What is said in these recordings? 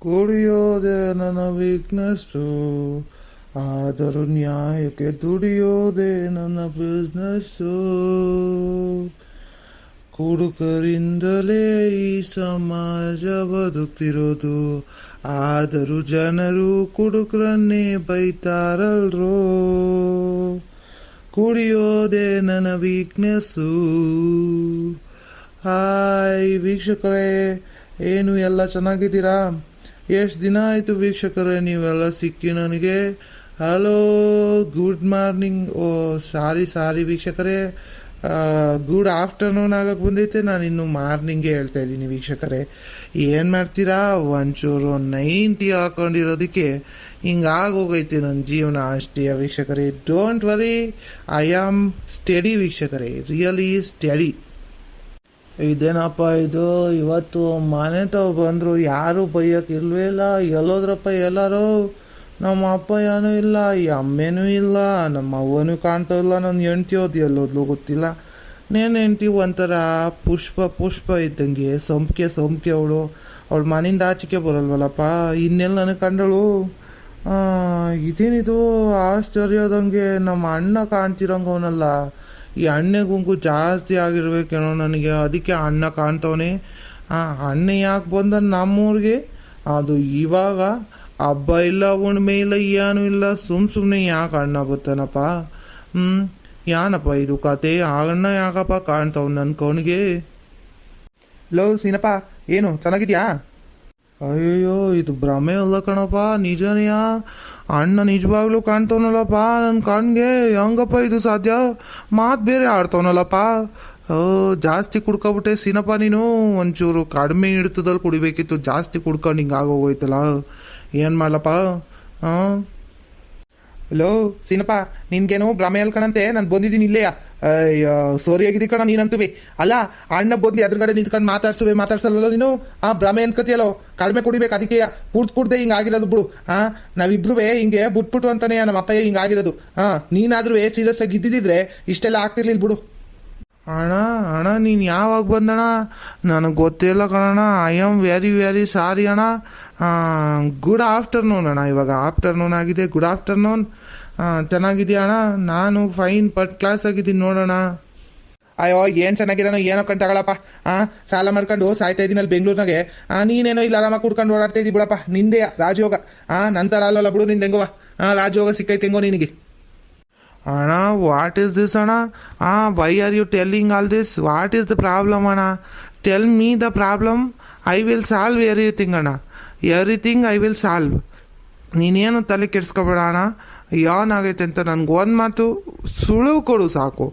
ಕುಡಿಯೋದೆ ನನ್ನ ವೀಕ್ನೆಸ್ಸು, ಆದರೂ ನ್ಯಾಯಕ್ಕೆ ದುಡಿಯೋದೆ ನನ್ನ ಬಿಸ್ನೆಸ್ಸು. ಕುಡುಕರಿಂದಲೇ ಈ ಸಮಾಜ ಬದುಕ್ತಿರೋದು, ಆದರೂ ಜನರು ಕುಡುಕರನ್ನೇ ಬೈತಾರಲ್ರೋ. ಕುಡಿಯೋದೆ ನನ್ನ ವೀಕ್ನೆಸ್ಸು. ಹಾಯ್ ವೀಕ್ಷಕರೇ, ಏನು ಎಲ್ಲ ಚೆನ್ನಾಗಿದ್ದೀರಾ? ಎಷ್ಟು ದಿನ ಆಯಿತು ವೀಕ್ಷಕರೇ ನೀವೆಲ್ಲ ಸಿಕ್ಕಿ ನನಗೆ. Hello, good morning. ಸಾರಿ ವೀಕ್ಷಕರೇ, ಗುಡ್ ಆಫ್ಟರ್ನೂನ್ ಆಗಕ್ಕೆ ಬಂದೈತೆ. ನಾನು ಇನ್ನು ಮಾರ್ನಿಂಗೇ ಹೇಳ್ತಾ ಇದ್ದೀನಿ ವೀಕ್ಷಕರೇ. ಏನು ಮಾಡ್ತೀರಾ, ಒಂಚೂರು 90 ಹಾಕೊಂಡಿರೋದಕ್ಕೆ ಹಿಂಗಾಗೋಗೈತೆ ನನ್ನ ಜೀವನ ಅಷ್ಟೇ ವೀಕ್ಷಕರೇ. Don't worry, I am study ವೀಕ್ಷಕರೇ, ರಿಯಲಿ ಸ್ಟಡಿ. ಇದೇನಪ್ಪ ಇದು, ಇವತ್ತು ಮನೆ ತಾವು ಬಂದರು, ಯಾರು ಬೈಯಕ್ಕೆ ಇಲ್ವೇ ಇಲ್ಲ. ಎಲ್ಲೋದ್ರಪ್ಪ ಎಲ್ಲರೂ? ನಮ್ಮ ಅಪ್ಪ ಏನೂ ಇಲ್ಲ, ಈ ಅಮ್ಮೇನೂ ಇಲ್ಲ, ನಮ್ಮ ಅವ್ವನೂ ಕಾಣ್ತಾ ಇಲ್ಲ, ನನ್ನ ಹೆಂಡ್ತಿ ಹೋದ್ ಎಲ್ಲೋದ್ಲು ಗೊತ್ತಿಲ್ಲ. ನೇನು ಹೆಂಡ್ತಿ ಒಂಥರ ಪುಷ್ಪ ಇದ್ದಂಗೆ, ಸಂಪಿಗೆ ಅವಳು ಮನೆಯಿಂದ ಆಚೆಗೆ ಬರಲ್ವಲ್ಲಪ್ಪ. ಇನ್ನೆಲ್ಲ ನನಗೆ ಕಂಡಳು. ಇದೇನಿದು ಆಶ್ಚರ್ಯದಂಗೆ, ನಮ್ಮ ಅಣ್ಣ ಕಾಣ್ತಿರಂಗ ಅವನಲ್ಲ. ಈ ಅಣ್ಣೆ ಗುಂಪು ಜಾಸ್ತಿ ಆಗಿರ್ಬೇಕೇನೋ ನನಗೆ, ಅದಕ್ಕೆ ಅಣ್ಣ ಕಾಣ್ತವನೆ. ಅಣ್ಣ ಯಾಕೆ ಬಂದ ನಮ್ಮೂರಿಗೆ? ಅದು ಇವಾಗ ಹಬ್ಬ ಇಲ್ಲ, ಹುಣ್ಣಿಮೆ ಇಲ್ಲ, ಏನೂ ಇಲ್ಲ, ಸುಮ್ಮನೆ ಯಾಕೆ ಅಣ್ಣ ಬರ್ತಾನಪ್ಪ? ಯಾನಪ್ಪ ಇದು ಕತೆ? ಅಣ್ಣ ಯಾಕಪ್ಪ ಕಾಣ್ತಾವ್ ನನ್ನ ಕಣ್ಗೆ? ಲೋ ಸೀನಪ್ಪ, ಏನು ಚೆನ್ನಾಗಿದ್ಯಾ? ಅಯ್ಯೋ, ಇದು ಭ್ರಮೆ ಅಲ್ಲ ಕಣಪ್ಪ, ನಿಜನೆಯಾ? ಅಣ್ಣ ನಿಜವಾಗ್ಲೂ ಕಾಣ್ತವನಲ್ಲಪ್ಪ ನನ್ನ ಕಣ್ಗೆ. ಹೆಂಗಪ್ಪ ಇದು ಸಾಧ್ಯ? ಮಾತು ಬೇರೆ ಆಡ್ತವನಲ್ಲಪ್ಪ. ಜಾಸ್ತಿ ಕುಡ್ಕೊಬಿಟ್ಟೆ ಸೀನಪ್ಪ ನೀನು. ಒಂಚೂರು ಕಡಿಮೆ ಹಿಡ್ತದಲ್ಲಿ ಕುಡಿಬೇಕಿತ್ತು, ಜಾಸ್ತಿ ಕುಡ್ಕೊಂಡು ಹಿಂಗೆ ಆಗೋಗೋಯ್ತಲ್ಲ. ಏನು ಮಾಡ್ಲಪ್ಪ? ಹಲೋ ಸೀನಪ್ಪ, ನಿನ್ಗೇನು ಭ್ರಮೆ ಅಲ್ಕಣಂತೆ, ನಾನು ಬಂದಿದ್ದೀನಿ ಇಲ್ಲೇ. ಅಯ್ಯೋ ಸೋರಿ ಆಗಿದ್ದಿ ಕಣ ನೀನಂತುವೆ. ಅಲ್ಲ, ಅಣ್ಣ ಬಂದು ಎದುರುಗಡೆ ನಿಂತ್ಕೊಂಡು ಮಾತಾಡ್ಸಲ್ಲ ನೀನು. ಭ್ರಮೆ ಅನ್ಕತಿಯಲ್ಲೋ, ಕಡಿಮೆ ಕುಡಿಬೇಕು, ಅದಕ್ಕೆ ಕುಡ್ದೆ ಹಿಂಗೆ ಆಗಿರೋದು ಬಿಡು. ನಾವಿಬ್ರು ಹಿಂಗೆ ಬಿಟ್ಬಿಟ್ಟು ಅಂತಾನೆ ನಮ್ಮ ಅಪ್ಪಯ್ಯ ಹಿಂಗೆ ಆಗಿರೋದು. ನೀನಾದ್ರೂ ಸೀರಿಯಸ್ ಆಗಿ ಇದ್ದಿದ್ರೆ ಇಷ್ಟೆಲ್ಲ ಆಗ್ತಿರ್ಲಿಲ್ಲ ಬಿಡು. ಅಣ್ಣ ನೀನು ಯಾವಾಗ ಬಂದಣ್ಣ? ನನಗೆ ಗೊತ್ತಿಲ್ಲ ಕಣಣ್ಣ. ಐ ಆಮ್ ವೆರಿ ಸಾರಿ ಅಣ್ಣ. ಗುಡ್ ಆಫ್ಟರ್ನೂನ್ ಅಣ್ಣ. ಇವಾಗ ಆಫ್ಟರ್ನೂನ್ ಆಗಿದೆ. Good afternoon. ಚೆನ್ನಾಗಿದೆಯಾ ಅಣ್ಣ? ನಾನು ಫೈನ್ ಕ್ಲಾಸ್ ಆಗಿದ್ದೀನಿ ನೋಡೋಣ. ಅಯ್ಯೋ ಏನು ಚೆನ್ನಾಗಿರೋಣ, ಏನೋ ಕಂಟಾಗಳಪ್ಪ. ಸಾಲ ಮಾಡ್ಕೊಂಡು ಸಾಯ್ತಾ ಇದ್ದೀನಲ್ಲಿ ಬೆಂಗಳೂರಿನಾಗೆ. ನೀನೇನೋ ಇಲ್ಲ ಆರಾಮಾಗಿ ಕುಡ್ಕೊಂಡು ಓಡಾಡ್ತಾ ಇದ್ದೀವಿ ಬಿಡಪ್ಪ. ನಿಂದೆ ರಾಜಯೋಗ. ನಂತರ ಅಲ್ಲಲ್ಲ ಬಿಡು, ನಿಂದು ಹೆಂಗವ ರಾಜಯೋಗ ಸಿಕ್ಕೈತೆ ಹೆಂಗೋ ನಿನಗೆ. ಅಣ್ಣ ವಾಟ್ ಈಸ್ ದಿಸ್ ಅಣ್ಣ? Why are you telling all this? What is the problem ಅಣ್ಣ? Tell me the problem. I will solve everything ಅಣ್ಣ. Everything I will solve. ನೀನೇನು ತಲೆ ಕೆಡ್ಸ್ಕೊಬೇಡ ಅಣ್ಣ. ಏನಾಗೈತೆ ಅಂತ ನನಗೆ ಒಂದು ಮಾತು ಸುಳುವು ಕೊಡು ಸಾಕು,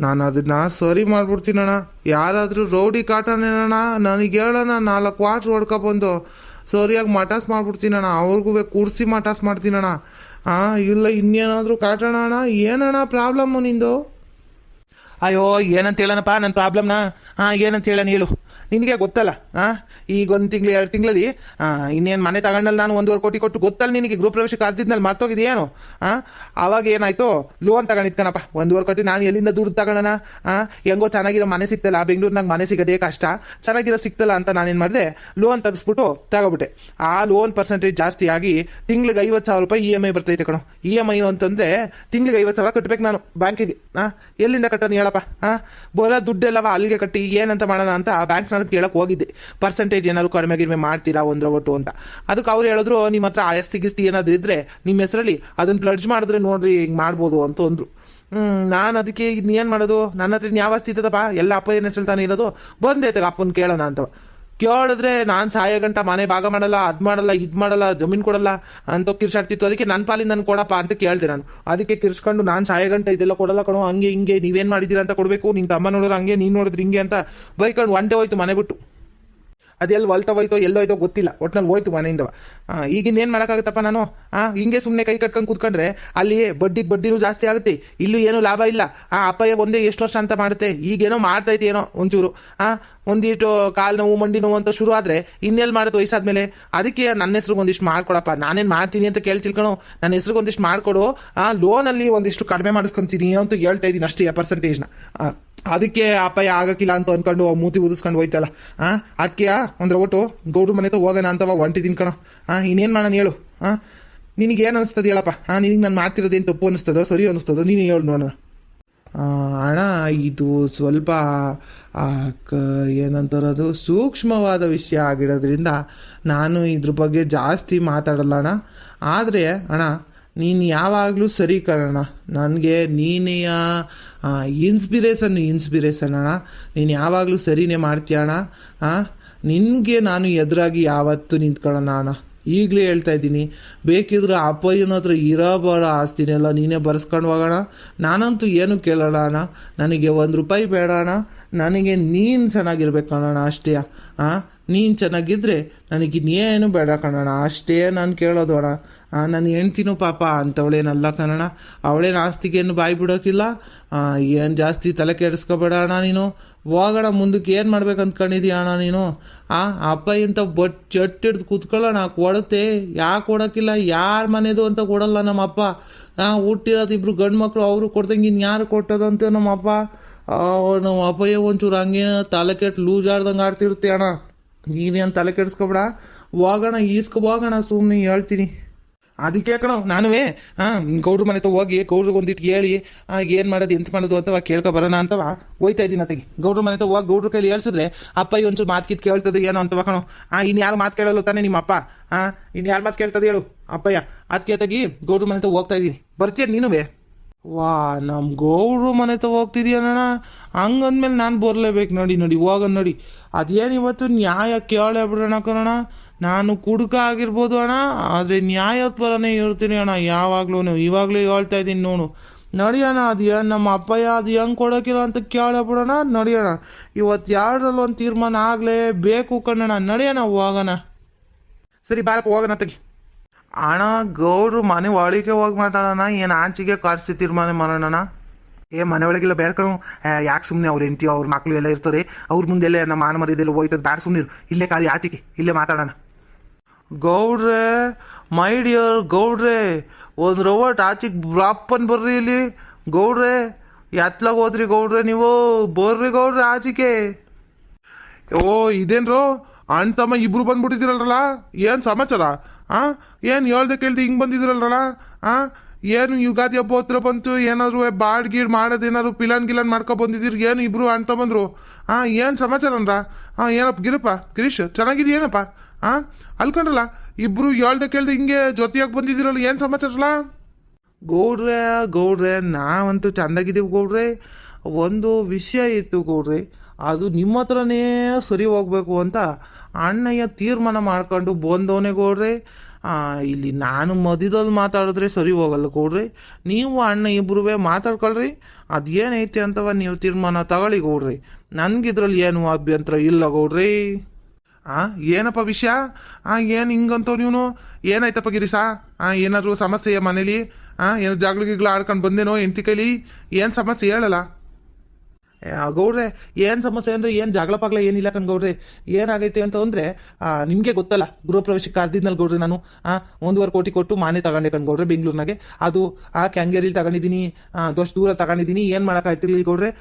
ನಾನು ಅದನ್ನು ಸರಿ ಮಾಡಿಬಿಡ್ತೀನಣ್ಣ. ಯಾರಾದರೂ ರೌಡಿ ಕಾಟನೇನಣ್ಣ ನನಗೆ ಹೇಳೋಣ, 4 ವಾಟ್ರ್ ಹೊಡ್ಕೊಬಂದು ಸರಿಯಾಗಿ ಮಟಾಸ್ ಮಾಡಿಬಿಡ್ತೀನಣ್ಣ. ಅವ್ರಿಗೂ ಕೂಡಿಸಿ ಮಟಾಸ್ ಮಾಡ್ತೀನಣ್ಣ. ಇಲ್ಲ ಇನ್ನೇನಾದರೂ ಕಾಟೋಣ ಅಣ್ಣ. ಏನಣ್ಣ ಪ್ರಾಬ್ಲಮ್ಮು ನಿಂದು? ಅಯ್ಯೋ ಏನಂತ ಹೇಳೋಣಪ್ಪ ನನ್ನ ಪ್ರಾಬ್ಲಮ್ನ? ಏನಂತ ಹೇಳೋಣ ಹೇಳು, ನಿನಗೆ ಗೊತ್ತಲ್ಲ. ಈಗ 1 ತಿಂಗಳು 2 ತಿಂಗಳಲ್ಲಿ ಇನ್ನೇನು ಮನೆ ತಗೊಂಡಲ್ಲಿ ನಾನು 1.5 ಕೋಟಿ ಕೊಟ್ಟು ಗೊತ್ತಲ್ಲ ನಿನಗೆ. ಗೃಹ ಪ್ರವೇಶಕ್ಕೆ ಅರ್ದಿದ್ನಲ್ಲಿ ಮರ್ತೋಗಿದೆಯೇನು? ಆವಾಗ ಏನಾಯ್ತು, ಲೋನ್ ತಗೊಂಡಿದ್ಕಣಪ್ಪ 1.5 ಕೋಟಿ. ನಾನು ಎಲ್ಲಿಂದ ದುಡ್ಡು ತಗೋಣ? ಹೆಂಗೋ ಚೆನ್ನಾಗಿರೋ ಮನೆ ಸಿಕ್ತಲ್ಲ, ಬೆಂಗಳೂರಿನಾಗ ಮನೆ ಸಿಗೋದೇ ಕಷ್ಟ, ಚೆನ್ನಾಗಿರೋ ಸಿಕ್ತಲ್ಲ ಅಂತ ನಾನೇನು ಮಾಡಿದೆ, ಲೋನ್ ತೆಗೆಸ್ಬಿಟ್ಟು ತಗೋಬಿಟ್ಟೆ. ಆ ಲೋನ್ ಪರ್ಸೆಂಟೇಜ್ ಜಾಸ್ತಿ ಆಗಿ ತಿಂಗ್ಳಿಗೆ 50,000 ರೂಪಾಯಿ EMI ಬರ್ತೈತೆ ಕಣೋ. EMI ಅಂತಂದರೆ ತಿಂಗ್ಳಿಗೆ 50,000 ಕಟ್ಟಬೇಕು ನಾನು ಬ್ಯಾಂಕಿಗೆ. ಎಲ್ಲಿಂದ ಕಟ್ಟೋಣ ಹೇಳಪ್ಪ? ಬರೋ ದುಡ್ಡೆಲ್ಲವ ಅಲ್ಲಿಗೆ ಕಟ್ಟಿ ಏನಂತ ಮಾಡೋಣ ಅಂತ ಬ್ಯಾಂಕ್ನವ್ರು ಕೇಳಕ್ಕೆ ಹೋಗಿದ್ದೆ. ಪರ್ಸೆಂಟೇಜ್ ಏನಾದ್ರು ಕಡಿಮೆ ಮಾಡ್ತೀರಾ 1 ಒಟ್ಟು ಅಂತ. ಅದಕ್ಕೆ ಅವ್ರು ಹೇಳಿದ್ರು, ನಿಮ್ಮ ಹತ್ರ ಆಸ್ತಿ ಗಿಸ್ತಿ ಏನಾದ್ರು ಇದ್ರೆ ನಿಮ್ಮ ಹೆಸರಲ್ಲಿ ಅದನ್ನು ಪ್ಲಡ್ಜ್ ಮಾಡಿದ್ರೆ ನೋಡ್ರಿ ಹಿಂಗೆ ಮಾಡ್ಬೋದು ಅಂತ ಅಂದರು. ನಾನು ಅದಕ್ಕೆ ಏನು ಮಾಡೋದು, ನನ್ನ ಹತ್ರ ಯಾವ ಆಸ್ತಿ ಇದ್ದದಪ್ಪ, ಎಲ್ಲ ಅಪ್ಪ ಏನು ಹೆಸರು ತಾನೇ ಇರೋದು. ಬಂದೈತೆ ಅಪ್ಪನ ಕೇಳೋಣ ಅಂತ ಕೇಳಿದ್ರೆ, ನಾನು ಸಾಯೋ ಗಂಟ ಮನೆ ಭಾಗ ಮಾಡಲ್ಲ, ಅದು ಮಾಡಲ್ಲ, ಇದು ಮಾಡಲ್ಲ, ಜಮೀನು ಕೊಡಲ್ಲ ಅಂತ ಕಿರ್ಚಾಡ್ತಿತ್ತು. ಅದಕ್ಕೆ ನನ್ನ ಪಾಲಿಂದ ನಾನು ಕೊಡಪ್ಪ ಅಂತ ಕೇಳಿದೆ ನಾನು. ಅದಕ್ಕೆ ಕಿರ್ಸ್ಕೊಂಡು ನಾನು ಸಾಯೋ ಗಂಟ ಇದೆಲ್ಲ ಕೊಡಲ್ಲ ಕಣೋ, ಹಂಗೆ ಹಿಂಗೆ ನೀವೇನು ಮಾಡಿದ್ದೀರಾ ಅಂತ ಕೊಡಬೇಕು, ನಿನ್ನ ತಮ್ಮ ನೋಡಿದ್ರೆ ಹಂಗೆ, ನೀನು ನೋಡಿದ್ರೆ ಹಿಂಗೆ ಅಂತ ಬೈಕೊಂಡು ಒಂಟೆ ಹೋಯ್ತು ಮನೆ ಬಿಟ್ಟು. ಅದೆಲ್ಲಿ ಹೋಯ್ತೋ ಎಲ್ಲೋಯ್ತೋ ಗೊತ್ತಿಲ್ಲ, ಒಟ್ನಲ್ಲಿ ಹೋಯ್ತು ಮನೆಯಿಂದ. ಈಗಿನ್ನೇನು ಮಾಡೋಕ್ಕಾಗುತ್ತಪ್ಪ ನಾನು? ಹಿಂಗೆ ಸುಮ್ಮನೆ ಕೈ ಕಟ್ಕೊಂಡು ಕೂತ್ಕೊಂಡ್ರೆ ಅಲ್ಲಿ ಬಡ್ಡಿನೂ ಜಾಸ್ತಿ ಆಗುತ್ತೆ, ಇಲ್ಲೂ ಏನೂ ಲಾಭ ಇಲ್ಲ. ಅಪ್ಪಯ್ಯ ಒಂದೇ ಎಷ್ಟು ವರ್ಷ ಅಂತ ಮಾಡುತ್ತೆ, ಈಗೇನೋ ಮಾಡ್ತೈತಿ ಏನೋ ಒಂಚೂರು. ಒಂದಿಟ್ಟು ಕಾಲು ನೋವು ಮಂಡಿ ನೋವು ಅಂತ ಶುರು ಆದರೆ ಇನ್ನೆಲ್ಲಿ ಮಾಡೋದು ವಯಸ್ಸಾದ್ಮೇಲೆ? ಅದಕ್ಕೆ ನನ್ನ ಹೆಸ್ರಿಗೆ ಒಂದಿಷ್ಟು ಮಾಡ್ಕೊಡಪ್ಪ. ನಾನೇನು ಮಾಡ್ತೀನಿ ಅಂತ ಕೇಳ್ತಿಳ್ಕೊಳು, ನನ್ನ ಹೆಸ್ರಿಗೆ ಒಂದಿಷ್ಟು ಮಾಡಿಕೊಡು. ಲೋನಲ್ಲಿ ಒಂದಿಷ್ಟು ಕಡಿಮೆ ಮಾಡಿಸ್ಕೊತೀನಿ ಅಂತ ಹೇಳ್ತಾ ಇದ್ದೀನಿ ಅಷ್ಟೇ, ಪರ್ಸೆಂಟೇಜ್ನ. ಅದಕ್ಕೆ ಅಪ್ಪಯ್ಯ ಆಗಕ್ಕಿಲ್ಲ ಅಂತ ಅನ್ಕೊಂಡು ಮೂತಿ ಉದಿಸ್ಕೊಂಡು ಹೋಯ್ತಲ್ಲ ಅದಕ್ಕೆ ಒಂದ್ರ ಒಟ್ಟು ಗೌಡ್ರ ಮನೆ ಹೋಗೋಣ ಅಂತವ ಹೊಂಟಿದ್ದೀನಿ ಕಣ ಇನ್ನೇನು ಮಾಡೋಣ ಹೇಳು ನಿನಗೇನು ಅನಿಸ್ತದೆ ಹೇಳಪ್ಪ ನಿನಗೆ ನಾನು ಮಾಡ್ತಿರೋದೇನು ತಪ್ಪು ಅನಿಸ್ತದೋ ಸರಿ ಅನಿಸ್ತದೋ ನೀನು ಹೇಳು ನೋಡೋಣ. ಅಣ್ಣ ಇದು ಸ್ವಲ್ಪ ಏನಂತಾರದು ಸೂಕ್ಷ್ಮವಾದ ವಿಷಯ ಆಗಿರೋದ್ರಿಂದ ನಾನು ಇದ್ರ ಬಗ್ಗೆ ಜಾಸ್ತಿ ಮಾತಾಡಲ್ಲ ಅಣ್ಣ. ಆದರೆ ಅಣ್ಣ ನೀನು ಯಾವಾಗಲೂ ಸರಿ ಕಣ, ನನಗೆ ನೀನೆಯ ಇನ್ಸ್ಪಿರೇಷನ್ ಅಣ್ಣ. ನೀನು ಯಾವಾಗಲೂ ಸರಿನೇ ಮಾಡ್ತೀಯ ಅಣ್ಣ. ನಿನಗೆ ನಾನು ಎದುರಾಗಿ ಯಾವತ್ತೂ ನಿಂತ್ಕೊಳ್ಳೋಣ ಅಣ್ಣ. ಈಗಲೇ ಹೇಳ್ತಾ ಇದ್ದೀನಿ, ಬೇಕಿದ್ರೆ ಅಪ್ಪಯ್ಯನ ಹತ್ರ ಇರೋಬಾರ ಆಸ್ತಿನೆಲ್ಲ ನೀನೇ ಬರ್ಸ್ಕೊಂಡು ಹೋಗೋಣ. ನಾನಂತೂ ಏನು ಕೇಳೋಣ ಅಣ್ಣ, ನನಗೆ ₹1 ಬೇಡ ಅಣ್ಣ. ನನಗೆ ನೀನು ಚೆನ್ನಾಗಿರ್ಬೇಕು ಕಣಣ್ಣ ಅಷ್ಟೇ. ನೀನು ಚೆನ್ನಾಗಿದ್ದರೆ ನನಗಿನ್ನೇನು ಬೇಡ ಕಣಣ್ಣ, ಅಷ್ಟೇ ನಾನು ಕೇಳೋದು ಅಣ್ಣ. ನನ್ನ ಹೆಂಡ್ತಿನೂ ಪಾಪ ಅಂಥವಳೇನಲ್ಲ ಕಣಣ್ಣ, ಅವಳೇನು ಆಸ್ತಿಗೇನು ಬಾಯಿ ಬಿಡೋಕ್ಕಿಲ್ಲ. ಏನು ಜಾಸ್ತಿ ತಲೆ ಕೆಡಿಸ್ಕೊಬೇಡ ಅಣ್ಣ ನೀನು. ಹೋಗೋಣ ಮುಂದಕ್ಕೆ ಏನು ಮಾಡ್ಬೇಕು ಅಂದ್ಕೊಂಡಿದ್ದೀಯ ಅಣ್ಣ ನೀನು. ಅಪ್ಪ ಇಂಥ ಚಟ್ ಹಿಡ್ದು ಕೂತ್ಕೊಳ್ಳೋಣ, ಕೊಡುತ್ತೆ. ಯಾಕೆ ಕೊಡೋಕ್ಕಿಲ್ಲ, ಯಾರ ಮನೆದು ಅಂತ ಕೊಡಲ್ಲ ನಮ್ಮಪ್ಪ. ಹುಟ್ಟಿರೋದು 2 ಗಂಡು ಮಕ್ಕಳು, ಅವರು ಕೊಡ್ದಂಗೆ ಇನ್ಯಾರು ಕೊಟ್ಟದು ಅಂತ ನಮ್ಮಪ್ಪ. ನಮ್ಮ ಅಪ್ಪಯ್ಯ ಒಂಚೂರು ಹಂಗೇನು ತಲೆ ಕೆಟ್ಟು ಲೂಸ್ ಆಡ್ದಂಗೆ ಆಡ್ತಿರುತ್ತೆ ಅಣ್ಣ. ನೀನೇನು ತಲೆ ಕೆಡಿಸ್ಕೊಬೇಡ, ಹೋಗೋಣ ಹೋಗೋಣ ಸುಮ್ಮನೆ ಹೇಳ್ತೀನಿ. ಅದಕ್ಕೆ ಕಣ ನಾನುವೇ ಗೌಡ್ರ ಮನೆ ಹೋಗಿ ಗೌಡ್ರಿಗೆ ಒಂದಿಟ್ಟು ಹೇಳಿ ಏನು ಮಾಡೋದು ಎಂತ ಮಾಡೋದು ಅಂತವ ಕೇಳ್ಕೊಬರೋಣ ಅಂತವ ಹೋಯ್ತಾ ಇದ್ದೀನಿ. ಅತ್ತಗೆ ಗೌಡ್ರ ಮನೆ ಹೋಗಿ ಗೌಡ್ರ ಕೈಲಿ ಹೇಳ್ಸಿದ್ರೆ ಅಪ್ಪಯ್ಯ ಒಂಚೂರು ಮಾತು ಕೇಳ್ತದೆ ಏನೋ ಅಂತವ ಕಣೋ. ಇನ್ಯಾರು ಮಾತು ಕೇಳಲ್ಲ ತಾನೆ ನಿಮ್ಮ ಅಪ್ಪ. ಇನ್ಯಾರು ಮಾತು ಕೇಳ್ತದೆ ಹೇಳು ಅಪ್ಪಯ್ಯ. ಅದಕ್ಕೆ ತಗಿ ಗೌಡ್ರ ಮನೆ ಹೋಗ್ತಾ ಇದ್ದೀನಿ, ಬರ್ತೀಯ ನೀನುವೇ? ನಮ್ಮ ಗೌಡ್ರ ಮನೆ ಹೋಗ್ತಿದ್ಯಾನಣ್ಣ, ಹಂಗಂದ್ಮೇಲೆ ನಾನು ಬರಲೇಬೇಕು. ನಡಿ ಹೋಗೋಣ ನಡಿ. ಅದೇನು ಇವತ್ತು ನ್ಯಾಯ ಕೇಳೇ ಬಿಡೋಣ ಕಣಣ್ಣ. ನಾನು ಕುಡುಕ ಆಗಿರ್ಬೋದು ಅಣ್ಣ, ಆದರೆ ನ್ಯಾಯದ ಪರನೇ ಇರ್ತೀನಿ ಅಣ್ಣ ಯಾವಾಗಲೂ. ಇವಾಗಲೂ ಹೇಳ್ತಾ ಇದ್ದೀನಿ ನೋಡು. ನಡಿಯೋಣ, ಅದು ಏನು ನಮ್ಮ ಅಪ್ಪಯ್ಯ ಅದು ಹೆಂಗೆ ಕೊಡೋಕ್ಕಿಲ್ಲ ಅಂತ ಕೇಳೇ ಬಿಡೋಣ. ನಡಿಯೋಣ, ಇವತ್ತು ಯಾವ್ದ್ರಲ್ಲಿ ಒಂದು ತೀರ್ಮಾನ ಆಗಲೇಬೇಕು ಕಣ್ಣಣ್ಣ. ನಡಿಯೋಣ ಹೋಗೋಣ. ಸರಿ ಬಾರಪ್ಪ ಹೋಗೋಣ ತೆಗಿ. ಅಣ್ಣ ಗೌಡ್ರು ಮನೆ ಒಳಗೆ ಹೋಗಿ ಮಾತಾಡೋಣ, ಏನು ಆಚೆಗೆ ಕಾಡಿಸಿ ತೀರ್ಮಾನ ಮಾಡೋಣ? ಮನೆ ಒಳಗೆಲ್ಲ ಬೇಡ್ಕೊಂಡು ಯಾಕೆ ಸುಮ್ಮನೆ ಅವ್ರ ಹೆಂಡತಿ ಅವ್ರ ಮಕ್ಕಳು ಎಲ್ಲ ಇರ್ತಾರೆ, ಅವ್ರ ಮುಂದೆಲ್ಲ ನಮ್ಮ ಮಾನ ಮರ್ಯಾದೆಲ್ಲ ಹೋಯ್ತದೆ. ಬ್ಯಾಡ ಸುಮ್ಮನೆ ಇಲ್ಲೇ ಖಾಲಿ ಆಚೆಗೆ ಇಲ್ಲೇ ಮಾತಾಡೋಣ. ಗೌಡ್ರೆ, ಮೈ ಡಿಯರ್ ಗೌಡ್ರೆ, ಒಂದು ರೋವಟ್ ಆಚೆಗೆ ಬ್ರಾಪ್ಪನ್ ಬರ್ರಿ ಇಲ್ಲಿ. ಗೌಡ್ರೆ ಎತ್ಲಾಗ ಹೋದ್ರಿ ಗೌಡ್ರೆ, ನೀವು ಬರ್ರಿ ಗೌಡ್ರೆ ಆಚೆಗೆ. ಇದೇನ್ರೋ ಅಣ್ಣ ತಮ್ಮ ಇಬ್ರು ಬಂದ್ಬಿಟ್ಟಿದ್ದೀರಲ್ರಲ್ಲ, ಏನು ಸಮಾಚಾರ? ಏನು ಹೇಳ್ದೆ ಕೇಳ್ದೆ ಹಿಂಗೆ ಬಂದಿದ್ದೀರಲ್ರಲ್ಲ? ಏನು ಯುಗಾದಿ ಹಬ್ಬ ಹತ್ರ ಬಂತು, ಏನಾದ್ರು ಬಾಡ್ಗೀಡ್ ಮಾಡೋದು, ಏನಾದ್ರು ಗಿಲನ್ ಮಾಡ್ಕೊ ಬಂದಿದ್ದೀರಿ ಏನು ಇಬ್ರು ಅಣ್ಣ ತಮ್ಮಂದ್ರು? ಏನು ಸಮಾಚಾರ ಅನ್ರ? ಏನಪ್ಪ ಗಿರೀಶ್ ಚೆನ್ನಾಗಿದೆಯೇನಪ್ಪ? ಅಲ್ಕೊಂಡ್ರಲ್ಲ ಇಬ್ರು ಹೇಳ್ದೆ ಕೇಳ್ದೆ ಹಿಂಗೆ ಜೊತೆಯಾಗಿ ಬಂದಿದ್ದೀರಲ್ಲ, ಏನು ಸಮಾಚಾರಲ್ಲ? ಗೌಡ್ರೆ ನಾವಂತೂ ಚೆಂದಾಗಿದ್ದೀವಿ ಗೌಡ್ರೆ. ಒಂದು ವಿಷಯ ಇತ್ತು ಗೌಡ್ರೆ, ಅದು ನಿಮ್ಮ ಹತ್ರನೇ ಸರಿ ಹೋಗ್ಬೇಕು ಅಂತ ಅಣ್ಣಯ್ಯ ತೀರ್ಮಾನ ಮಾಡ್ಕೊಂಡು ಬಂದವನೇ ಗೌಡ್ರೆ. ಇಲ್ಲಿ ನಾನು ಮಧ್ಯದಲ್ಲಿ ಮಾತಾಡಿದ್ರೆ ಸರಿ ಹೋಗಲ್ಲ ಗೌಡ್ರಿ. ನೀವು ಅಣ್ಣ ಇಬ್ಬರೂ ಮಾತಾಡ್ಕೊಳ್ರಿ, ಅದೇನೈತೆ ಅಂತವ ನೀವು ತೀರ್ಮಾನ ತಗೊಳ್ಳಿ ಗೌಡ್ರಿ. ನನಗಿದ್ರಲ್ಲಿ ಏನು ಅಭ್ಯಂತರ ಇಲ್ಲ ಗೌಡ್ರಿ. ಏನಪ್ಪ ವಿಷಯ? ಏನು ಹಿಂಗಂತವ್ ನೀವು? ಏನಾಯ್ತಪ್ಪ ಗಿರೀಶ? ಏನಾದರೂ ಸಮಸ್ಯೆಯ ಮನೇಲಿ? ಏನು ಜಾಗ್ಳು ಆಡ್ಕೊಂಡು ಬಂದೇನೋ ಹೆಂಡತಿ ಕೈಲಿ? ಏನು ಸಮಸ್ಯೆ ಹೇಳಲ್ಲ ಗೌಡ್ರೆ. ಏನು ಸಮಸ್ಯೆ ಅಂದರೆ ಏನು ಜಗಳ ಪಗ್ಲ ಏನಿಲ್ಲ ಗೌಡ್ರೆ. ಏನಾಗೈತೆ ಅಂತ ಅಂದರೆ ನಿಮಗೆ ಗೊತ್ತಲ್ಲ, ಗೃಹ ಪ್ರವೇಶಕ್ಕೆ ಕರೆದಿದ್ನಲ್ಲ ಗೌಡ್ರೆ ನಾನು. 1.5 ಕೋಟಿ ಕೊಟ್ಟು ಮನೆ ತಗೊಂಡೆ ಗೌಡ್ರೆ ಬೆಂಗಳೂರಿನಾಗೆ. ಅದು ಕ್ಯಾಂಗೇರಿಲಿ ತಗೊಂಡಿದ್ದೀನಿ, ದೋಷ್ಟು ದೂರ ತಗೊಂಡಿದ್ದೀನಿ. ಏನು ಮಾಡೋಕ್ಕಾಯ್ತಿರ್ಲಿಲ್ಲ ಗೌಡ್ರೆ.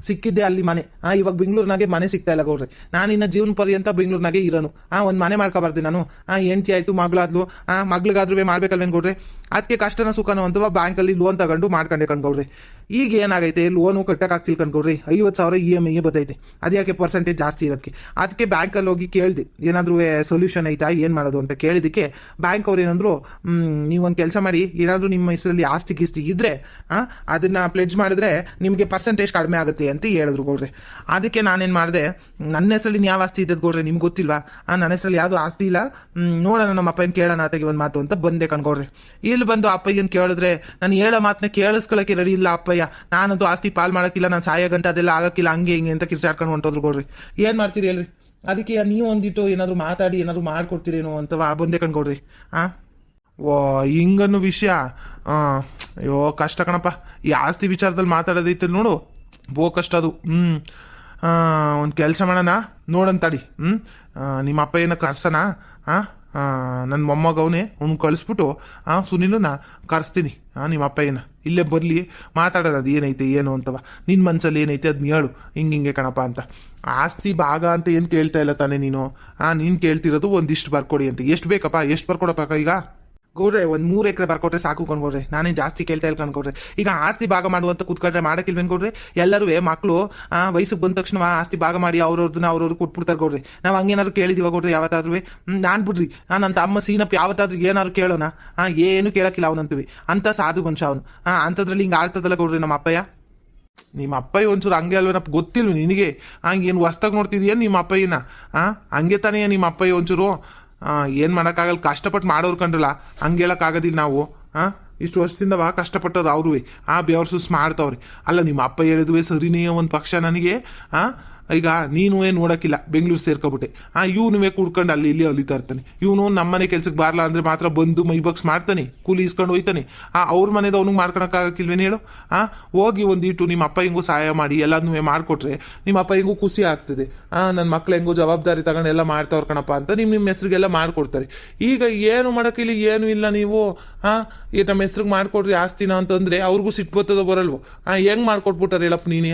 ಸಿಕ್ಕಿದ್ದೆ ಅಲ್ಲಿ ಮನೆ. ಇವಾಗ ಬೆಂಗಳೂರಿನಾಗೆ ಮನೆ ಸಿಗ್ತಾ ಇಲ್ಲ ಗೌಡ್ರೆ. ನಾನಿನ್ನ ಜೀವನ ಪರ್ಯಂತ ಬೆಂಗಳೂರಿನಾಗೆ ಇರೋನು. ಒಂದು ಮನೆ ಮಾಡ್ಕೊಬಾರ್ದು ನಾನು. ಹೆಂಡತಿ ಆಯಿತು, ಮಗಳಾದ್ಲು, ಮಗಳಿಗಾದ್ರೂ ಮಾಡ್ಬೇಕಲ್ವೇನು ಗೌಡ್ರೆ. ಅದಕ್ಕೆ ಕಷ್ಟನ ಸುಖನೋ ಅಂತವ ಬ್ಯಾಂಕಲ್ಲಿ ಲೋನ್ ತಗೊಂಡು ಮಾಡ್ಕೊಂಡೆ ಕಣ್ಗೌಡ್ರಿ. ಈಗ ಏನಾಗೈತೆ, ಲೋನು ಕಟ್ಟಕ್ಕಾಗ್ತಿಲ್ಲ ಕಣ್ಗೌಡ್ರಿ. 50,000 EMI ಬರ್ತೈತೆ. ಅದ್ಯಾಕೆ ಪರ್ಸೆಂಟೇಜ್ ಜಾಸ್ತಿ ಇರೋದಕ್ಕೆ. ಅದಕ್ಕೆ ಬ್ಯಾಂಕಲ್ಲಿ ಹೋಗಿ ಕೇಳಿದೆ ಏನಾದರೂ ಸೊಲ್ಯೂಷನ್ ಐತಾ, ಏನು ಮಾಡೋದು ಅಂತ ಕೇಳಿದಕ್ಕೆ ಬ್ಯಾಂಕ್ ಅವ್ರು ಏನಂದ್ರು, ನೀವೊಂದು ಕೆಲಸ ಮಾಡಿ, ಏನಾದರೂ ನಿಮ್ಮ ಹೆಸರಲ್ಲಿ ಆಸ್ತಿ ಗಿಸ್ತಿ ಇದ್ರೆ ಅದನ್ನ ಪ್ಲೆಡ್ಜ್ ಮಾಡಿದ್ರೆ ನಿಮಗೆ ಪರ್ಸೆಂಟೇಜ್ ಕಡಿಮೆ ಆಗುತ್ತೆ ಅಂತ ಹೇಳಿದ್ರು ಗೌಡ್ರೆ. ಅದಕ್ಕೆ ನಾನೇನು ಮಾಡಿದೆ, ನನ್ನ ಹೆಸರಲ್ಲಿ ಯಾವ ಆಸ್ತಿ ಇದ್ದದ್ದು ಗೌಡ್ರೆ ನಿಮ್ಗೆ ಗೊತ್ತಿಲ್ವಾ? ನನ್ನ ಹೆಸರಲ್ಲಿ ಯಾವುದು ಆಸ್ತಿ ಇಲ್ಲ, ನೋಡೋಣ ನಮ್ಮ ಅಪ್ಪನ ಕೇಳೋಣ ಆತಗೆ ಒಂದು ಮಾತು ಅಂತ ಬಂದೆ ಕಣ್ಗೌಡ್ರೆ. ಇಲ್ಲಿ ಬಂದು ಅಪ್ಪಯ್ಯನ್ ಕೇಳಿದ್ರೆ ನಾನು ಹೇಳೋ ಮಾತನ್ನ ಕೇಳಿಸ್ಕೊಳಕ್ಕೆ ರೆಡಿ ಇಲ್ಲ ಅಪ್ಪಯ್ಯ. ನಾನದು ಆಸ್ತಿ ಪಾಲ್ ಮಾಡೋಕ್ಕಿಲ್ಲ, ನಾನು ಸಾಯೋ ಗಂಟೆ ಅದೆಲ್ಲ ಆಗಕ್ಕಿಲ್ಲ, ಹಂಗೆ ಹಿಂಗೆ ಅಂತ ಕಿರ್ಚಾಡ್ಕೊಂಡು ಹೊಂಟೋದ್ರು ಗೌಡ್ರಿ. ಏನು ಮಾಡ್ತೀರಿ ಹೇಳ್ರಿ? ಅದಕ್ಕೆ ನೀವು ಒಂದಿಟ್ಟು ಏನಾದ್ರು ಮಾತಾಡಿ ಏನಾದ್ರು ಮಾಡ್ಕೊಡ್ತೀರೇನೋ ಅಂತ ಬಂದೆ ಕಣ್ಗೌಡ್ರಿ. ಹಿಂಗನ್ನು ವಿಷಯ ಅಯ್ಯೋ ಕಷ್ಟ ಕಣಪ್ಪ. ಈ ಆಸ್ತಿ ವಿಚಾರದಲ್ಲಿ ಮಾತಾಡೋದೈತೆ ನೋಡು, ಕಷ್ಟ ಅದು. ಒಂದು ಕೆಲಸ ಮಾಡೋಣ, ನೋಡಂತಾಡಿ. ನಿಮ್ಮ ಅಪ್ಪ ಏನೋ ಕರ್ಸನ ನನ್ನ ಮೊಮ್ಮಗವನೇ ಅವ್ನು ಕಳಿಸ್ಬಿಟ್ಟು ಸುನಿಲನ್ನ ಕರೆಸ್ತೀನಿ ನಿಮ್ಮ ಅಪ್ಪಯ್ಯನ ಇಲ್ಲೇ ಬರಲಿ ಮಾತಾಡೋದು ಅದು ಏನೈತೆ ಏನು ಅಂತವ ನಿನ್ನ ಮನ್ಸಲ್ಲಿ ಏನೈತೆ ಅದನ್ನ ಹೇಳು ಹಿಂಗೆ ಕಣಪ್ಪ ಅಂತ. ಆಸ್ತಿ ಭಾಗ ಅಂತ ಏನು ಕೇಳ್ತಾ ಇಲ್ಲ ತಾನೇ ನೀನು? ನೀನು ಕೇಳ್ತಿರೋದು ಒಂದಿಷ್ಟು ಬರ್ಕೊಡಿ ಅಂತ. ಎಷ್ಟು ಬೇಕಪ್ಪ, ಎಷ್ಟು ಬರ್ಕೊಡಪ್ಪ ಈಗ? ಗೌಡ್ರೆ ಒಂದು 3 ಎಕರೆ ಬರ್ಕೊಟ್ರೆ ಸಾಕು ಕಣ್ಕೊಡ್ರಿ, ನಾನೇ ಜಾಸ್ತಿ ಕೇಳ್ತಾ ಇಲ್ಲ ಕಣ್ಕೊಡ್ರಿ. ಈಗ ಆಸ್ತಿ ಭಾಗ ಮಾಡುವಂತ ಕೂತ್ಕೊಂಡ್ರೆ ಮಾಡಕ್ಕಿಲ್ವೇನು ಗೌಡ್ರಿ? ಎಲ್ಲರೂ ಮಕ್ಕಳು ವಯಸ್ಸಿಗೆ ಬಂದ ತಕ್ಷಣ ಆಸ್ತಿ ಭಾಗ ಮಾಡಿ ಅವ್ರವ್ರನ್ನ ಕೊಟ್ಬಿಡ್ತಾರೆ ಗೌಡ್ರಿ. ನಾವು ಹಂಗೇನಾದ್ರು ಕೇಳಿದೀವ ಗೌಡ್ರಿ ಯಾವತ್ತಾದ್ರೂ? ನಾನು ಬಿಡ್ರಿ ನನ್ನ ತಮ್ಮ ಸೀನಪ್ಪ ಯಾವತ್ತಾದ್ರೂ ಏನಾದ್ರು ಕೇಳೋಣ? ಏನು ಕೇಳಕ್ಕಿಲ್ಲ ಅವನಂತೀವಿ ಅಂತ ಸಾಧು ಮನುಷ್ಯ ಅವನು. ಅಂಥದ್ರಲ್ಲಿ ಹಿಂಗೆ ಆಡ್ತದಲ್ಲ ಗೌಡ್ರಿ ನಮ್ಮ ಅಪ್ಪಯ್ಯ. ನಿಮ್ಮ ಅಪ್ಪಯ್ಯ ಒಂಚೂರು ಹಂಗೆ ಅಲ್ವೇನಪ್ಪ, ಗೊತ್ತಿಲ್ವ ನಿನಗೆ? ಏನು ಹೊಸ್ತಾಗ ನೋಡ್ತಿದೀಯ ನಿಮ್ಮ ಅಪ್ಪಯ್ಯನ? ಹಂಗೆ ತಾನೇ ನಿಮ್ಮ ಅಪ್ಪಯ್ಯ ಒಂಚೂರು. ಏನು ಮಾಡೋಕ್ಕಾಗಲ್ಲ, ಕಷ್ಟಪಟ್ಟು ಮಾಡೋರು ಕಂಡ್ರಲ್ಲ, ಹಂಗೆ ಹೇಳೋಕ್ಕಾಗೋದಿಲ್ಲ ನಾವು. ಇಷ್ಟು ವರ್ಷದಿಂದ ಕಷ್ಟಪಟ್ಟವ್ರು ಅವ್ರೂ ಬೆವರ್ಸೂಸ್ ಮಾಡ್ತಾವ್ರಿ. ಅಲ್ಲ ನಿಮ್ಮ ಅಪ್ಪ ಹೇಳಿದ್ವಿ ಸರಿನೇ ಒಂದು ಪಕ್ಷ ನನಗೆ. ಈಗ ನೀನು ನೋಡೋಕ್ಕಿಲ್ಲ, ಬೆಂಗಳೂರು ಸೇರ್ಕೊಬಿಟ್ಟೆ. ಇವನುವೇ ಕುಡ್ಕೊಂಡು ಅಲ್ಲಿ ಇಲ್ಲಿ ಅಲಿತಾ ಇರ್ತಾನೆ. ಇವನು ನಮ್ಮನೆ ಕೆಲ್ಸಕ್ಕೆ ಬಾರ್ಲಾ ಅಂದ್ರೆ ಮಾತ್ರ ಬಂದು ಮೈಬಕ್ಸ್ ಮಾಡ್ತಾನೆ, ಕೂಲಿ ಇಸ್ಕೊಂಡು ಹೋಯ್ತಾನೆ. ಅವ್ರ ಮನೆದು ಅವ್ನಿಗೆ ಮಾಡ್ಕೊಳಕ್ಕಾಗಕ್ಕಿಲ್ವೇನು ಹೇಳು? ಹೋಗಿ ಒಂದಿಟ್ಟು ನಿಮ್ಮ ಅಪ್ಪ ಹಿಂಗೂ ಸಹಾಯ ಮಾಡಿ ಎಲ್ಲನೂ ಮಾಡಿಕೊಟ್ರೆ ನಿಮ್ಮ ಅಪ್ಪ ಹಿಂಗೂ ಖುಷಿ ಆಗ್ತದೆ. ನನ್ನ ಮಕ್ಳು ಹೆಂಗೂ ಜವಾಬ್ದಾರಿ ತಗೊಂಡು ಎಲ್ಲ ಮಾಡ್ತಾವ್ರ ಕಣಪ್ಪ ಅಂತ ನಿಮ್ಮ ಹೆಸ್ರಿಗೆಲ್ಲ ಮಾಡ್ಕೊಡ್ತಾರೆ. ಈಗ ಏನು ಮಾಡೋಕ್ಕಿಲ್ಲ, ಏನು ಇಲ್ಲ. ನೀವು ಈ ನಮ್ಮ ಹೆಸ್ರಿಗೆ ಮಾಡ್ಕೊಡ್ರಿ ಆಸ್ತಿನ ಅಂತಂದ್ರೆ ಅವ್ರಿಗೂ ಸಿಟ್ಟು ಬರ್ತದೋ ಬರಲ್ವೋ? ಹೆಂಗ್ ಮಾಡ್ಕೊಟ್ಬಿಟ್ಟಾರೆ ಹೇಳಪ್ಪ ನೀನೇ?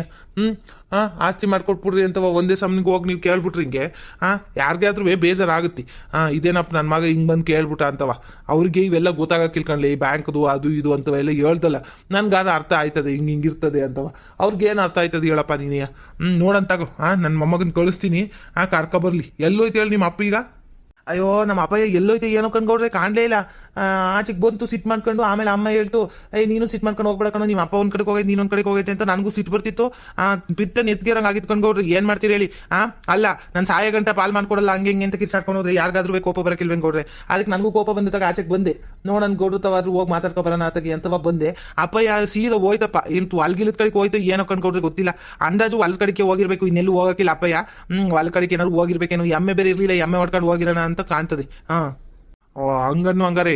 ಆಸ್ತಿ ಮಾಡ್ಕೊಟ್ಬಿಡ್ರಿ ಅಂತ ಒಂದೇ ಸಮನಿಗೆ ಹೋಗಿ ನೀವು ಕೇಳ್ಬಿಟ್ರಿ ಹಿಂಗೆ ಯಾರಿಗಾದ್ರೂ ಬೇಜಾರಾಗುತ್ತೆ. ಇದೇನಪ್ಪ ನನ್ನ ಮಗ ಹಿಂಗೆ ಬಂದು ಕೇಳ್ಬಿಟ್ಟ ಅಂತವ. ಅವ್ರಿಗೆ ಇವೆಲ್ಲ ಗೊತ್ತಾಗಕ್ಕಿಲ್ಕಂಡ್ಲಿ, ಈ ಬ್ಯಾಂಕ್ದು ಅದು ಇದು ಅಂತವೆಲ್ಲ ಹೇಳ್ದಲ್ಲ. ನನ್ಗಾರ ಅರ್ಥ ಆಯ್ತದೆ ಹಿಂಗಿರ್ತದೆ ಅಂತವ. ಅವ್ರಿಗೇನು ಅರ್ಥ ಆಯ್ತದೆ ಹೇಳಪ್ಪ ನೀನೇ? ನೋಡಂತಾಗೋ ನನ್ನ ಮೊಮ್ಮಗನ ಕಳಿಸ್ತೀನಿ, ಕರ್ಕೊಬರ್ಲಿ. ಎಲ್ಲೋಯ್ತು ಹೇಳಿ ನಿಮ್ಮ ಅಪ್ಪ ಈಗ? ಅಯ್ಯೋ ನಮ್ಮ ಅಪ್ಪಯ್ಯ ಎಲ್ಲೋಯ್ತು ಏನೋ ಕಣ್ಕೊಡ್ರೆ ಕಾಣ್ಲೇ ಇಲ್ಲ. ಆಚೆಗೆ ಬಂತು ಸಿಟ್ ಮಾಡ್ಕೊಂಡು. ಆಮೇಲೆ ಅಮ್ಮ ಹೇಳ್ತು, ನೀನು ಸಿಟ್ ಮಾಡ್ಕೊಂಡು ಹೋಗ್ಬೇಡ ಕಣೋ, ನಿಮ್ಮ ಅಪ್ಪ ಒಂದ್ ಕಡೆಗೆ ಹೋಗೈತೆ ನೀನೊಂದ್ ಕಡೆಗೆ ಹೋಗೈತೆ ಅಂತ. ನನಗೂ ಸಿಟ್ಟು ಬರ್ತಿತ್ತು. ಬಿಟ್ಟ ನೆತ್ಗಿರಂಗ್ ಆಗಿತ್ತು ಕಣ್ಕೊಡ್ರಿ. ಏನ್ ಮಾಡ್ತೀರಿ ಹೇಳಿ? ಅಲ್ಲ ನಾನು ಸಾಯ ಗಂಟೆ ಪಾಲ್ ಮಾಡ್ಕೊಡಲ್ಲ ಹಂಗೆ ಹಿಂಗೆ ಅಂತ ಕಿರ್ಚಾಡ್ಕೊಂಡು ಹೋದ್ರೆ ಯಾರಿಗಾದ್ರೂ ಕೋಪ ಬರಕಿಲ್ವೇನ್ ಗೌಡ್ರೆ? ಅದಕ್ಕೆ ನನಗೂ ಕೋಪ ಬಂದಾಗ ಆಚೆಗೆ ಬಂದೆ. ನೋಡನ್ ಗೌಡ್ರತವಾದ್ರೂ ಹೋಗಿ ಮಾತಾಡ್ಕೊ ಬರೋಣ ಆತಗೆ ಅಂತವ ಬಂದೆ. ಅಪ್ಪಯ್ಯ ಸೀದಾ ಹೋಯ್ತಪ್ಪ. ಏನು ಅಲ್ಗಿಲದ ಕಡೆಗೆ ಹೋಯ್ತು ಏನೋ ಕಣ್ಕೊಡ್ರಿ ಗೊತ್ತಿಲ್ಲ. ಅಂದಾಜು ಅಲ್ ಕಡೆಗೆ ಹೋಗಿರ್ಬೇಕು, ಇನ್ನೆಲ್ಲೂ ಹೋಗಕ್ಕಿಲ್ಲ ಅಪ್ಪಯ್ಯ. ಅಲ್ ಕಡೆಗೆ ಏನಾದ್ರು ಹೋಗಿರ್ಬೇಕೇನು, ಎಮ್ಮೆ ಬೇರೆ ಇರ್ಲಿಲ್ಲ, ಎಮ್ಮೆ ಹೊಡ್ಕೊಂಡು ಹೋಗಿರೋಣ ಅಂತ ಕಾಣ್ತದೆ. ಹಂಗನ್ನು ಹಂಗಾರೆ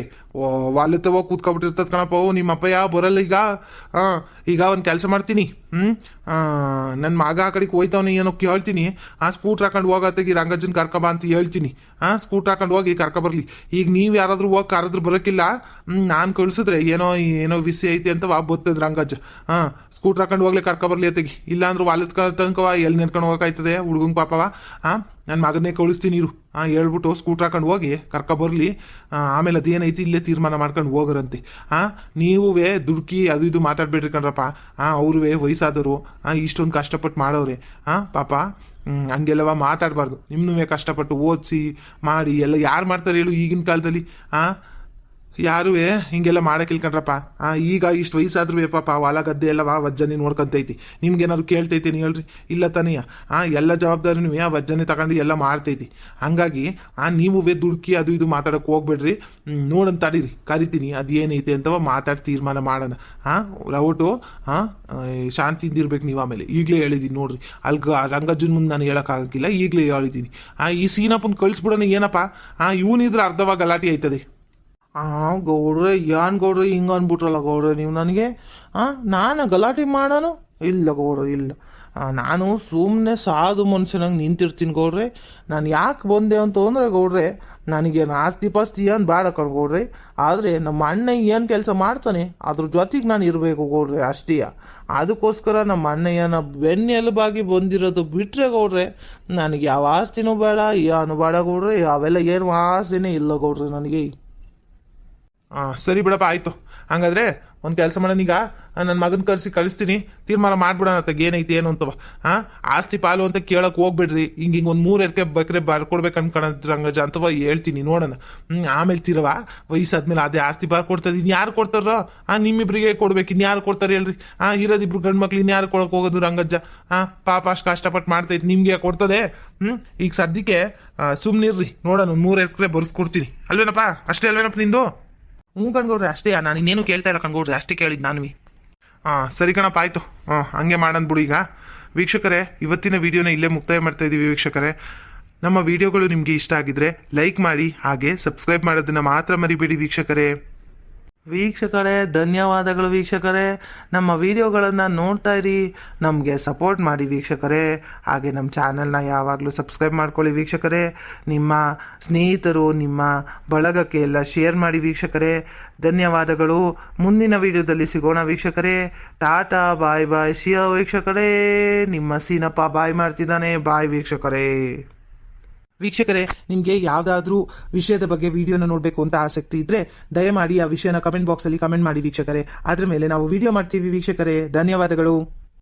ವಾಲತ್ತ ಹೋಗಿ ಕೂತ್ಕೊಬಿಟ್ಟಿರ್ತದ ಕಣಪ್ಪ ನಿಮ್ಮ ಅಪ್ಪಯ್ಯ ಬರಲ್ಲ ಈಗ. ಈಗ ಒಂದು ಕೆಲಸ ಮಾಡ್ತೀನಿ. ನನ್ನ ಮಗ ಆ ಕಡೆಗೆ ಹೋಯ್ತವನಿ ಏನೋ ಕೇಳ್ತೀನಿ. ಸ್ಕೂಟ್ರ್ ಹಾಕೊಂಡು ಹೋಗತ್ತೆಗಿ ರಂಗಜ್ಜನ್ ಕರ್ಕೊಬ ಅಂತ ಹೇಳ್ತೀನಿ. ಸ್ಕೂಟ್ರ್ ಹಾಕೊಂಡು ಹೋಗಿ ಕರ್ಕೊಬರ್ಲಿ. ಈಗ ನೀವು ಯಾರಾದ್ರೂ ಹೋಗಿ ಕರೆದ್ರು ಬರೋಕ್ಕಿಲ್ಲ. ನಾನು ಕಳ್ಸಿದ್ರೆ ಏನೋ ವಿಷಯ ಐತಿ ಅಂತ ಬರ್ತದ ರಂಗಜ್ಜ. ಸ್ಕೂಟ್ರ್ ಹಾಕೊಂಡು ಹೋಗ್ಲಿ ಕರ್ಕೊಬರ್ಲಿ ಅತ್ತಗಿ. ಇಲ್ಲ ಅಂದ್ರೆ ವಾಲದ ತನಕವ ಎಲ್ಲಿ ನೆನ್ಕೊಂಡು ಹೋಗಕ್ಕಾಯ್ತದೆ ಹುಡುಗಂಗೆ ಪಾಪವ. ನನ್ನ ಮಗನ್ನೇ ಕಳಿಸ್ತೀನಿ ಇರು. ಹೇಳ್ಬಿಟ್ಟು ಸ್ಕೂಟ್ರ್ ಹಾಕೊಂಡು ಹೋಗಿ ಕರ್ಕೊಬರ್ಲಿ. ಆಮೇಲೆ ಅದೇನೈತಿ ಇಲ್ಲೇ ತೀರ್ಮಾನ ಮಾಡ್ಕೊಂಡು ಹೋಗರಂತೆ. ನೀವೇ ದುಡ್ಕಿ ಅದು ಇದು ಮಾತಾಡ್ಬೇಡ್ರಿ ಕಣ್ರಪ್ಪ. ಅವ್ರುವೇ ವಯಸ್ಸಾದವರು, ಇಷ್ಟೊಂದು ಕಷ್ಟಪಟ್ಟು ಮಾಡೋರೆ ಪಾಪ. ಹಂಗೆಲ್ಲವ ಮಾತಾಡಬಾರ್ದು. ನಿಮ್ಮನ್ನೂ ಕಷ್ಟಪಟ್ಟು ಓದಿಸಿ ಮಾಡಿ ಎಲ್ಲ ಯಾರು ಮಾಡ್ತಾರೆ ಹೇಳು ಈಗಿನ ಕಾಲದಲ್ಲಿ? ಯಾರುವೇ ಹಿಂಗೆಲ್ಲ ಮಾಡಕ್ಕಿಲ್ಕಂಡ್ರಪ್ಪ. ಈಗ ಇಷ್ಟು ವಯಸ್ಸಾದ್ರೂ ಪಾಪ ಹೊಲ ಗದ್ದೆ ಎಲ್ಲವ ವಜ್ಜನೆ ನೋಡ್ಕೊಂತೈತಿ. ನಿಮ್ಗೇನಾದ್ರು ಕೇಳ್ತೈತೇನೆ ಹೇಳ್ರಿ? ಇಲ್ಲ ತಾನೆಯ. ಎಲ್ಲ ಜವಾಬ್ದಾರಿನೂ ವಜ್ಜನೆ ತಗೊಂಡು ಎಲ್ಲ ಮಾಡ್ತೈತಿ. ಹಂಗಾಗಿ ನೀವೇ ದುಡ್ಕಿ ಅದು ಇದು ಮಾತಾಡಕ್ಕೆ ಹೋಗ್ಬೇಡ್ರಿ. ನೋಡಂತ ತಡೀರಿ, ಕರಿತೀನಿ. ಅದೇನೈತೆ ಅಂತವ ಮಾತಾಡಿ ತೀರ್ಮಾನ ಮಾಡೋಣ. ರೌಟು ಶಾಂತಿಯಿಂದ ಇರ್ಬೇಕು ನೀವು. ಆಮೇಲೆ ಈಗಲೇ ಹೇಳಿದೀನಿ ನೋಡ್ರಿ, ರಂಗಜ್ಜನ್ ಮುಂದೆ ನಾನು ಹೇಳೋಕ್ಕಾಗಕ್ಕಿಲ್ಲ, ಈಗಲೇ ಹೇಳಿದ್ದೀನಿ. ಈ ಸೀನಪ್ಪನ ಕಳಿಸ್ಬಿಡೋಣ ಏನಪ್ಪ. ಇವನಿದ್ರೆ ಅರ್ಧವಾಗಿ ಗಲಾಟೆ ಆಯ್ತದೆ. ಗೌಡ್ರೆ ಏನ್ ಗೌಡ್ರೆ ಹಿಂಗೆ ಅಂದ್ಬಿಟ್ರಲ್ಲ ಗೌಡ್ರೆ ನೀವು ನನಗೆ. ನಾನು ಗಲಾಟೆ ಮಾಡೋನು ಇಲ್ಲ ಗೌಡ್ರೆ, ಇಲ್ಲ. ನಾನು ಸುಮ್ಮನೆ ಸಾಧು ಮನುಷ್ಯನಾಗ ನಿಂತಿರ್ತೀನಿ ಗೌಡ್ರೆ. ನಾನು ಯಾಕೆ ಬಂದೆ ಅಂತ ಅಂದರೆ ಗೌಡ್ರೆ, ನನಗೇನು ಆಸ್ತಿ ಪಾಸ್ತಿ ಏನು ಬೇಡ ಗೌಡ್ರೆ. ಆದರೆ ನಮ್ಮ ಅಣ್ಣ ಏನು ಕೆಲಸ ಮಾಡ್ತಾನೆ ಅದ್ರ ಜೊತೆಗೆ ನಾನು ಇರಬೇಕು ಗೌಡ್ರೆ, ಅಷ್ಟೇ. ಅದಕ್ಕೋಸ್ಕರ ನಮ್ಮ ಅಣ್ಣಯ್ಯನ ಬೆನ್ನೆಲುಬಾಗಿ ಬಂದಿರೋದು ಬಿಟ್ಟರೆ ಗೌಡ್ರೆ ನನಗೆ ಯಾವ ಆಸ್ತಿನೂ ಬೇಡ, ಏನು ಬೇಡ ಗೌಡ್ರೆ. ಅವೆಲ್ಲ ಏನು ಆಸ್ತಿನೇ ಇಲ್ಲ ಗೌಡ್ರೆ ನನಗೆ. ಸರಿ ಬಿಡಪ್ಪ, ಆಯಿತು. ಹಂಗಾದ್ರೆ ಒಂದು ಕೆಲಸ ಮಾಡೋಣ. ಈಗ ನನ್ನ ಮಗನ ಕಳಿಸ್ತೀನಿ, ತೀರ್ಮಾನ ಮಾಡ್ಬಿಡೋಣ ಅಂತ ಏನೈತಿ ಏನು ಅಂತವ. ಆಸ್ತಿ ಪಾಲು ಅಂತ ಕೇಳಕ್ಕೆ ಹೋಗ್ಬಿಡ್ರಿ. ಹಿಂಗೆ ಒಂದು 3 ಎಕರೆ ಬರ್ಕೊಡ್ಬೇಕು ಅನ್ಕೊಳಂತ ರಂಗಜ ಅಂತವ ಹೇಳ್ತೀನಿ, ನೋಡೋಣ. ಆಮೇಲೆ ತೀರವ ವಯಸ್ಸಾದ್ಮೇಲೆ ಅದೇ ಆಸ್ತಿ ಬರ್ಕೊಡ್ತದೆ. ಇನ್ಯಾರು ಕೊಡ್ತಾರೋ? ನಿಮ್ಮಿಬ್ರಿಗೆ ಕೊಡ್ಬೇಕು, ಇನ್ಯಾರು ಕೊಡ್ತಾರೆ ಹೇಳ್ರಿ? ಇರೋದಿಬ್ರು ಗಂಡು ಮಕ್ಳು ಇನ್ಯಾರು ಕೊಡಕ್ಕೆ ಹೋಗೋದು ರಂಗಜ್ಜ? ಪಾಪ ಅಷ್ಟು ಕಷ್ಟಪಟ್ಟು ಮಾಡ್ತೈತಿ, ನಿಮ್ಗೆ ಕೊಡ್ತದೆ? ಈಗ ಸದ್ಯಕ್ಕೆ ಸುಮ್ಮನಿರ್ರಿ, ನೋಡೋಣ. 3 ಎಕರೆ ಬರ್ಸ್ಕೊಡ್ತೀನಿ ಅಲ್ವೇನಪ್ಪ? ಅಷ್ಟೇ ಅಲ್ವೇನಪ್ಪ ನಿಂದು? ಕಣ್ಗೌಡ್ರಿ ಅಷ್ಟೇ. ನಾನು ಇನ್ನೇನು ಕೇಳ್ತಾ ಇಲ್ಲ ಕಣ್ಗೌಡ್ರಿ, ಅಷ್ಟೇ ಕೇಳಿದ್ದು ನಾನು. ಸರಿ ಕಣಪ್ಪ, ಆಯಿತು. ಹಂಗೆ ಮಾಡೋಣ ಬಿಡು. ಈಗ ವೀಕ್ಷಕರೇ, ಇವತ್ತಿನ ವಿಡಿಯೋನ ಇಲ್ಲೇ ಮುಕ್ತಾಯ ಮಾಡ್ತಾ ಇದ್ದೀವಿ. ವೀಕ್ಷಕರೇ, ನಮ್ಮ ವಿಡಿಯೋಗಳು ನಿಮಗೆ ಇಷ್ಟ ಆಗಿದ್ರೆ ಲೈಕ್ ಮಾಡಿ, ಹಾಗೆ ಸಬ್ಸ್ಕ್ರೈಬ್ ಮಾಡೋದನ್ನು ಮಾತ್ರ ಮರಿಬೇಡಿ ವೀಕ್ಷಕರೇ. ವೀಕ್ಷಕರೇ ಧನ್ಯವಾದಗಳು ವೀಕ್ಷಕರೇ. ನಮ್ಮ ವಿಡಿಯೋಗಳನ್ನು ನೋಡ್ತಾ ಇರಿ, ನಮಗೆ ಸಪೋರ್ಟ್ ಮಾಡಿ ವೀಕ್ಷಕರೇ. ಹಾಗೆ ನಮ್ಮ ಚಾನಲ್ನ ಯಾವಾಗಲೂ ಸಬ್ಸ್ಕ್ರೈಬ್ ಮಾಡ್ಕೊಳ್ಳಿ ವೀಕ್ಷಕರೇ. ನಿಮ್ಮ ಸ್ನೇಹಿತರು ನಿಮ್ಮ ಬಳಗಕ್ಕೆ ಎಲ್ಲ ಶೇರ್ ಮಾಡಿ ವೀಕ್ಷಕರೇ. ಧನ್ಯವಾದಗಳು. ಮುಂದಿನ ವಿಡಿಯೋದಲ್ಲಿ ಸಿಗೋಣ ವೀಕ್ಷಕರೇ. ಟಾಟಾ ಬಾಯ್ ಬಾಯ್. ಶಿಯ ವೀಕ್ಷಕರೇ. ನಿಮ್ಮ ಸೀನಪ್ಪ ಬಾಯ್ ಮಾಡ್ತಿದ್ದಾನೆ. ಬಾಯ್ ವೀಕ್ಷಕರೇ. ವೀಕ್ಷಕರೇ, ನಿಮಗೆ ಯಾವುದಾದ್ರೂ ವಿಷಯದ ಬಗ್ಗೆ ವಿಡಿಯೋನ ನೋಡಬೇಕು ಅಂತ ಆಸಕ್ತಿ ಇದ್ರೆ ದಯಮಾಡಿ ಆ ವಿಷಯನ ಕಮೆಂಟ್ ಬಾಕ್ಸಲ್ಲಿ ಕಮೆಂಟ್ ಮಾಡಿ ವೀಕ್ಷಕರೇ. ಅದ್ರ ಮೇಲೆ ನಾವು ವಿಡಿಯೋ ಮಾಡ್ತೀವಿ ವೀಕ್ಷಕರೇ. ಧನ್ಯವಾದಗಳು.